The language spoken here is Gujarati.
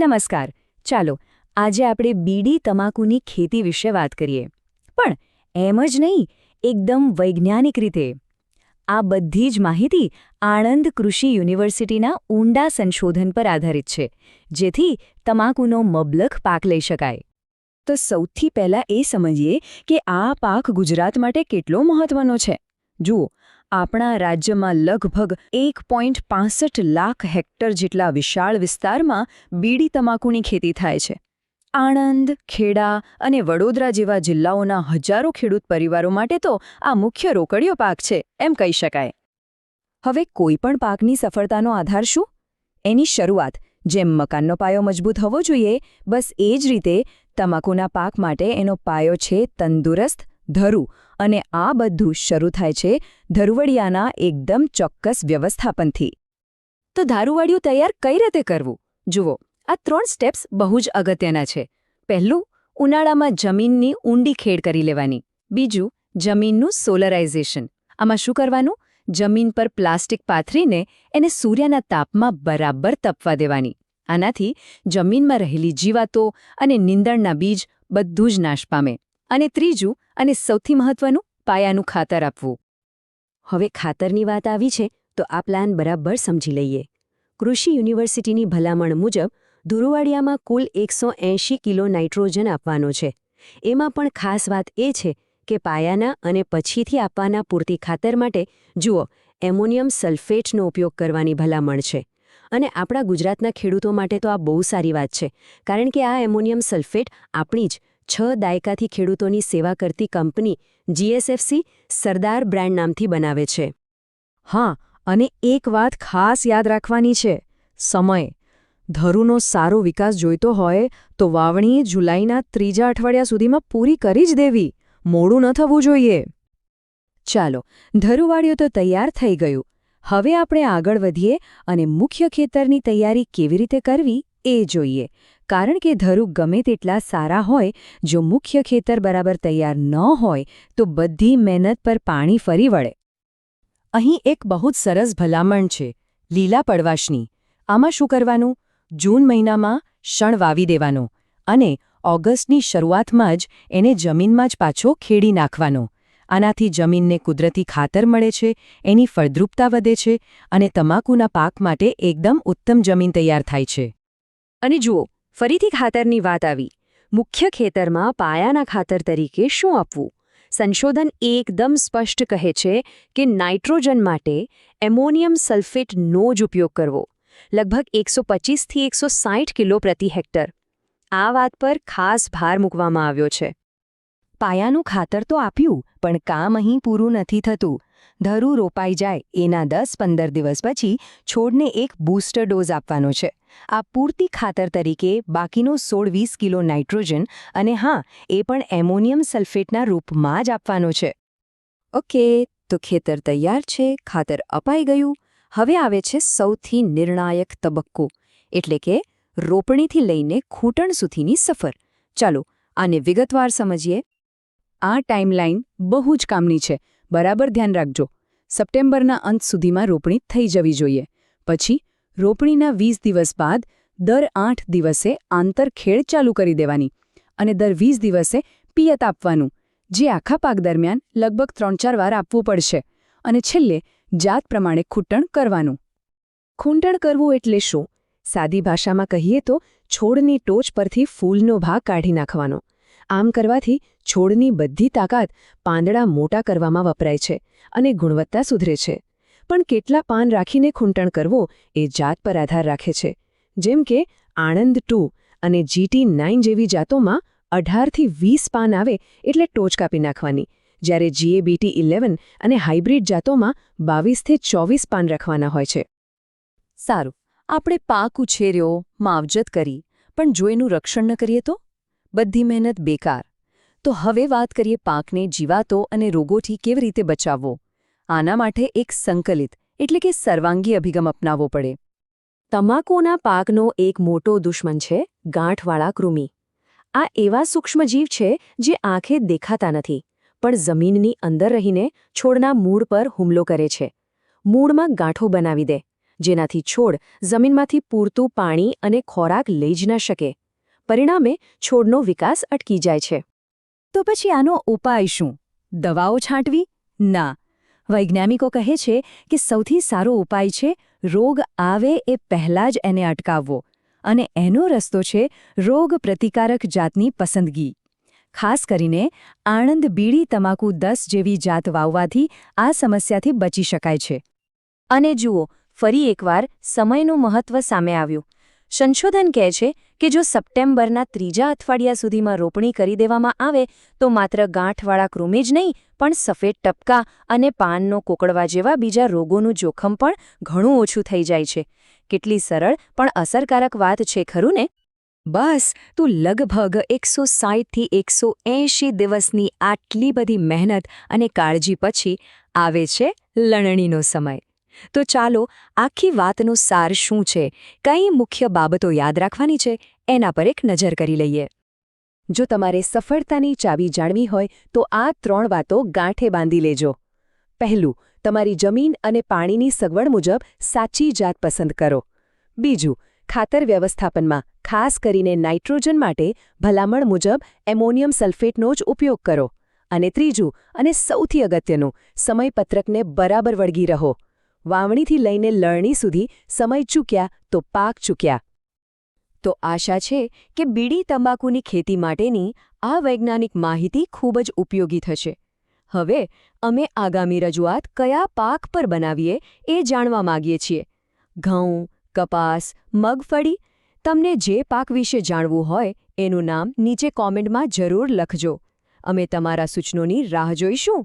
નમસ્કાર. ચાલો આજે આપણે બીડી તમાકુની ખેતી વિશે વાત કરીએ. પણ એમ જ નહીં, એકદમ વૈજ્ઞાનિક રીતે. આ બધી જ માહિતી આણંદ કૃષિ યુનિવર્સિટીના ઊંડા સંશોધન પર આધારિત છે, જેથી તમાકુનો મબલખ પાક લઈ શકાય. તો સૌથી પહેલાં એ સમજીએ કે આ પાક ગુજરાત માટે કેટલો મહત્વનો છે. જુઓ, આપણા રાજ્યમાં લગભગ 1.65 લાખ હેક્ટર જેટલા વિશાળ વિસ્તારમાં બીડી તમાકુની ખેતી થાય છે. આણંદ, ખેડા અને વડોદરા જેવા જિલ્લાઓના હજારો ખેડૂત પરિવારો માટે તો આ મુખ્ય રોકડિયો પાક છે એમ કહી શકાય. હવે કોઈપણ પાકની સફળતાનો આધાર શું? એની શરૂઆત જેમ મકાનનો પાયો મજબૂત હોવો જોઈએ, બસ એ જ રીતે તમાકુના પાક માટે એનો પાયો છે તંદુરસ્ત ધરું, અને આ બધું શરૂ થાય છે ધરુવડિયાના એકદમ ચોક્કસ વ્યવસ્થાપનથી. તો ધારુવાડિયું તૈયાર કઈ રીતે કરવું? જુઓ, આ 3 સ્ટેપ્સ બહુ જ અગત્યના છે. પહેલું, ઉનાળામાં જમીનની ઊંડી ખેડ કરી લેવાની. બીજું, જમીનનું સોલરાઇઝેશન. આમાં શું કરવાનું? જમીન પર પ્લાસ્ટિક પાથરીને એને સૂર્યના તાપમાં બરાબર તપવા દેવાની. આનાથી જમીનમાં રહેલી જીવાતો અને નીંદણના બીજ બધું જ નાશ પામે. અને ત્રીજું અને સૌથી મહત્વનું, પાયાનું ખાતર આપવું. હવે ખાતરની વાત આવી છે તો આ પ્લાન બરાબર સમજી લઈએ. કૃષિ યુનિવર્સિટીની ભલામણ મુજબ ધુરુવાડિયામાં કુલ 180 કિલો નાઇટ્રોજન આપવાનો છે. એમાં પણ ખાસ વાત એ છે કે પાયાના અને પછીથી આપવાના પૂરતી ખાતર માટે જુઓ, એમોનિયમ સલ્ફેટનો ઉપયોગ કરવાની ભલામણ છે. અને આપણા ગુજરાતના ખેડૂતો માટે તો આ બહુ સારી વાત છે, કારણ કે આ એમોનિયમ સલ્ફેટ આપણી જ 6 દાયકાથી ખેડૂતોની સેવા કરતી કંપની GSFC સરદાર બ્રાન્ડ નામથી બનાવે છે. હા, અને એક વાત ખાસ યાદ રાખવાની છે, સમય. ધરુનો સારો વિકાસ જોઈતો હોય તો વાવણી જુલાઈના 3જા અઠવાડિયા સુધીમાં પૂરી કરી જ દેવી. મોડું ન થવું જોઈએ. ચાલો, ધરુવાડિયું તો તૈયાર થઈ ગયું. હવે આપણે આગળ વધીએ અને મુખ્ય ખેતરની તૈયારી કેવી રીતે કરવી એ જોઈએ. કારણ કે ધરુ ગમે તેટલા સારા હોય, જો મુખ્ય ખેતર બરાબર તૈયાર ન હોય તો બધી મહેનત પર પાણી ફરી વળે. અહીં એક બહુ જ સરસ ભલામણ છે, લીલા પડવાશની. આમાં શું કરવાનું? જૂન મહિનામાં શણ વાવી દેવાનો અને ઓગસ્ટની શરૂઆતમાં જ એને જમીનમાં જ પાછો ખેડી નાખવાનો. આનાથી જમીનને કુદરતી ખાતર મળે છે, એની ફળદ્રુપતા વધે છે અને તમાકુના પાક માટે એકદમ ઉત્તમ જમીન તૈયાર થાય છે. અને જુઓ, ફરીથી ખાતરની વાત આવી. મુખ્ય ખેતરમાં પાયાના ખાતર તરીકે શું આપવું? સંશોધન એકદમ સ્પષ્ટ કહે છે કે નાઇટ્રોજન માટે એમોનિયમ સલ્ફેટનો જ ઉપયોગ કરવો. લગભગ 125 થી 160 કિલો પ્રતિ હેક્ટર. આ વાત પર ખાસ ભાર મૂકવામાં આવ્યો છે. પાયાનું ખાતર તો આપ્યું, પણ કામ અહીં પૂરું નથી થતું. ધરું રોપાઈ જાય એના 10-15 દિવસ પછી છોડને એક બૂસ્ટર ડોઝ આપવાનો છે. આ પૂરતી ખાતર તરીકે બાકીનો 16-20 કિલો નાઇટ્રોજન, અને હા, એ પણ એમોનિયમ સલ્ફેટના રૂપમાં જ આપવાનો છે. ઓકે, તો ખેતર તૈયાર છે, ખાતર અપાઈ ગયું. હવે આવે છે સૌથી નિર્ણાયક તબક્કો, એટલે કે રોપણીથી લઈને ખૂંટણ સુધીની સફર. ચાલો, આને વિગતવાર સમજીએ. આ ટાઈમલાઈન બહુ જ કામની છે, બરાબર ધ્યાન રાખજો. સપ્ટેમ્બરના અંત સુધીમાં રોપણી થઈ જવી જોઈએ. પછી રોપણીના 20 દિવસ બાદ દર 8 દિવસે આંતરખેડ ચાલુ કરી દેવાની અને દર 20 દિવસે પિયત આપવાનું, જે આખા પાક દરમિયાન લગભગ 3-4 વાર આપવું પડશે. અને છેલ્લે જાત પ્રમાણે ખૂંટણ કરવાનું. ખૂંટણ કરવું એટલે શું? સાદી ભાષામાં કહીએ તો છોડની ટોચ પરથી ફૂલનો ભાગ કાઢી નાખવાનો. આમ કરવાથી છોડની બધી તાકાત પાંદડા મોટા કરવામાં વપરાય છે અને ગુણવત્તા સુધરે છે. પણ કેટલા પાન રાખીને ખૂંટણ કરવો એ જાત પર આધાર રાખે છે. જેમ કે આણંદ 2 અને GT9 જેવી જાતોમાં 18 થી 20 પાન આવે એટલે ટોચ કાપી નાખવાની, જ્યારે GABT11 અને હાઇબ્રિડ જાતોમાં 22 થી 24 પાન રાખવાના હોય છે. સારું, આપણે પાક ઉછેર્યો, માવજત કરી, પણ જો એનું રક્ષણ ન કરીએ તો? બધી મહેનત બેકાર. તો હવે વાત કરીએ પાકને જીવાતો અને રોગોથી કેવી રીતે બચાવવો. આના માટે એક સંકલિત એટલે કે સર્વાંગી અભિગમ અપનાવવો પડે. તમાકુના પાકનો એક મોટો દુશ્મન છે ગાંઠવાળા કૃમિ. આ એવા સૂક્ષ્મજીવ છે જે આંખે દેખાતા નથી, પણ જમીનની અંદર રહીને છોડના મૂળ પર હુમલો કરે છે. મૂળમાં ગાંઠો બનાવી દે, જેનાથી છોડ જમીનમાંથી પૂરતું પાણી અને ખોરાક લઈ જ ન શકે. પરિણામે છોડનો વિકાસ અટકી જાય છે. તો પછી આનો ઉપાય શું? દવાઓ છાંટવી? ના. વૈજ્ઞાનિકો કહે છે કે સૌથી સારો ઉપાય છે રોગ આવે એ પહેલાં જ એને અટકાવવો. અને એનો રસ્તો છે રોગ પ્રતિકારક જાતની પસંદગી. ખાસ કરીને આણંદ બીડી તમાકુ 10 જેવી જાત વાવવાથી આ સમસ્યાથી બચી શકાય છે. અને જુઓ, ફરી એકવાર સમયનું મહત્વ સામે આવ્યું. સંશોધન કહે છે કે જો સપ્ટેમ્બરના 3જા અઠવાડિયા સુધીમાં રોપણી કરી દેવામાં આવે તો માત્ર ગાંઠવાળા કૃમિ જ નહીં પણ સફેદ ટપકા અને પાનનો કોકડવા જેવા બીજા રોગોનું જોખમ પણ ઘણું ઓછું થઈ જાય છે. કેટલી સરળ પણ અસરકારક વાત છે, ખરું ને? બસ તું લગભગ 160થી 180 દિવસની આટલી બધી મહેનત અને કાળજી પછી આવે છે લણણીનો સમય. તો ચાલો આખી વાતનો સાર શું છે, કઈ મુખ્ય બાબતો યાદ રાખવાની છે, એના પર એક નજર કરી લઈએ. જો તમારે સફળતાની ચાવી જાણવી હોય તો આ 3 વાતો ગાંઠે બાંધી લેજો. પહેલું, તમારી જમીન અને પાણીની સગવડ મુજબ સાચી જાત પસંદ કરો. બીજું, ખાતર વ્યવસ્થાપનમાં ખાસ કરીને નાઇટ્રોજન માટે ભલામણ મુજબ એમોનિયમ સલ્ફેટનો જ ઉપયોગ કરો. અને ત્રીજું અને સૌથી અગત્યનું, સમયપત્રકને બરાબર વળગી રહો. વાવણીથી લઈને લણણી સુધી સમય ચૂક્યા તો પાક ચૂક્યા. તો આશા છે કે બીડી તંબાકુની ખેતી માટેની આ વૈજ્ઞાનિક માહિતી ખૂબ જ ઉપયોગી થશે. હવે અમે આગામી રજૂઆત કયા પાક પર બનાવીએ એ જાણવા માંગીએ છીએ. ઘઉં, કપાસ, મગફળી, તમને જે પાક વિશે જાણવું હોય એનું નામ નીચે કોમેન્ટમાં જરૂર લખજો. અમે તમારા સૂચનોની રાહ જોઈશું.